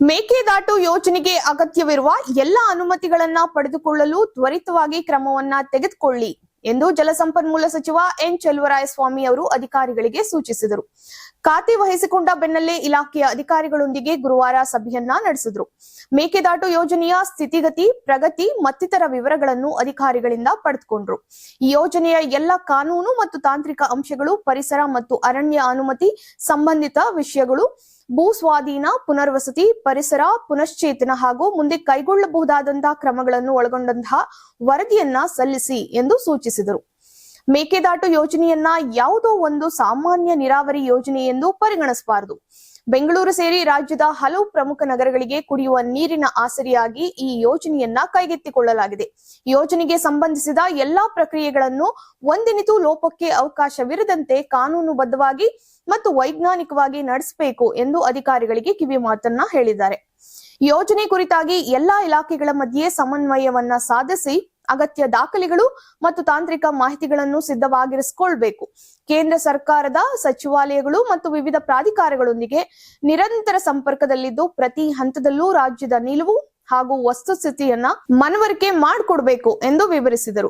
ಮೇಕೆದಾಟು ಯೋಜನೆಗೆ ಅಗತ್ಯವಿರುವ ಎಲ್ಲ ಅನುಮತಿಗಳನ್ನ ಪಡೆದುಕೊಳ್ಳಲು ತ್ವರಿತವಾಗಿ ಕ್ರಮವನ್ನ ತೆಗೆದುಕೊಳ್ಳಿ ಎಂದು ಜಲಸಂಪನ್ಮೂಲ ಸಚಿವ ಎನ್ ಚೆಲುವರಾಯಸ್ವಾಮಿ ಅವರು ಅಧಿಕಾರಿಗಳಿಗೆ ಸೂಚಿಸಿದರು. ಖಾತೆ ವಹಿಸಿಕೊಂಡ ಬೆನ್ನಲ್ಲೇ ಇಲಾಖೆಯ ಅಧಿಕಾರಿಗಳೊಂದಿಗೆ ಗುರುವಾರ ಸಭೆಯನ್ನ ನಡೆಸಿದರು. ಮೇಕೆದಾಟು ಯೋಜನೆಯ ಸ್ಥಿತಿಗತಿ, ಪ್ರಗತಿ ಮತ್ತಿತರ ವಿವರಗಳನ್ನು ಅಧಿಕಾರಿಗಳಿಂದ ಪಡೆದುಕೊಂಡರು. ಈ ಯೋಜನೆಯ ಎಲ್ಲ ಕಾನೂನು ಮತ್ತು ತಾಂತ್ರಿಕ ಅಂಶಗಳು, ಪರಿಸರ ಮತ್ತು ಅರಣ್ಯ ಅನುಮತಿ ಸಂಬಂಧಿತ ವಿಷಯಗಳು, ಭೂ ಸ್ವಾಧೀನ, ಪುನರ್ವಸತಿ, ಪರಿಸರ ಪುನಶ್ಚೇತನ ಹಾಗೂ ಮುಂದೆ ಕೈಗೊಳ್ಳಬಹುದಾದಂತಹ ಕ್ರಮಗಳನ್ನು ಒಳಗೊಂಡಂತಹ ವರದಿಯನ್ನ ಸಲ್ಲಿಸಿ ಎಂದು ಸೂಚಿಸಿದರು. ಮೇಕೆದಾಟು ಯೋಜನೆಯನ್ನ ಯಾವುದೋ ಒಂದು ಸಾಮಾನ್ಯ ನೀರಾವರಿ ಯೋಜನೆ ಎಂದು ಪರಿಗಣಿಸಬಾರದು. ಬೆಂಗಳೂರು ಸೇರಿ ರಾಜ್ಯದ ಹಲವು ಪ್ರಮುಖ ನಗರಗಳಿಗೆ ಕುಡಿಯುವ ನೀರಿನ ಆಸರೆಯಾಗಿ ಈ ಯೋಜನೆಯನ್ನ ಕೈಗೆತ್ತಿಕೊಳ್ಳಲಾಗಿದೆ. ಯೋಜನೆಗೆ ಸಂಬಂಧಿಸಿದ ಎಲ್ಲಾ ಪ್ರಕ್ರಿಯೆಗಳನ್ನು ಒಂದೆನಿತೂ ಲೋಪಕ್ಕೆ ಅವಕಾಶವಿರದಂತೆ ಕಾನೂನುಬದ್ಧವಾಗಿ ಮತ್ತು ವೈಜ್ಞಾನಿಕವಾಗಿ ನಡೆಸಬೇಕು ಎಂದು ಅಧಿಕಾರಿಗಳಿಗೆ ಕಿವಿ ಮಾತನ್ನ ಹೇಳಿದ್ದಾರೆ. ಯೋಜನೆ ಕುರಿತಾಗಿ ಎಲ್ಲಾ ಇಲಾಖೆಗಳ ಮಧ್ಯೆ ಸಮನ್ವಯವನ್ನ ಸಾಧಿಸಿ ಅಗತ್ಯ ದಾಖಲೆಗಳು ಮತ್ತು ತಾಂತ್ರಿಕ ಮಾಹಿತಿಗಳನ್ನು ಸಿದ್ಧವಾಗಿರಿಸಿಕೊಳ್ಬೇಕು. ಕೇಂದ್ರ ಸರ್ಕಾರದ ಸಚಿವಾಲಯಗಳು ಮತ್ತು ವಿವಿಧ ಪ್ರಾಧಿಕಾರಗಳೊಂದಿಗೆ ನಿರಂತರ ಸಂಪರ್ಕದಲ್ಲಿದ್ದು ಪ್ರತಿ ಹಂತದಲ್ಲೂ ರಾಜ್ಯದ ನಿಲುವು ಹಾಗೂ ವಸ್ತುಸ್ಥಿತಿಯನ್ನ ಮನವರಿಕೆ ಮಾಡಿಕೊಡ್ಬೇಕು ಎಂದು ವಿವರಿಸಿದರು.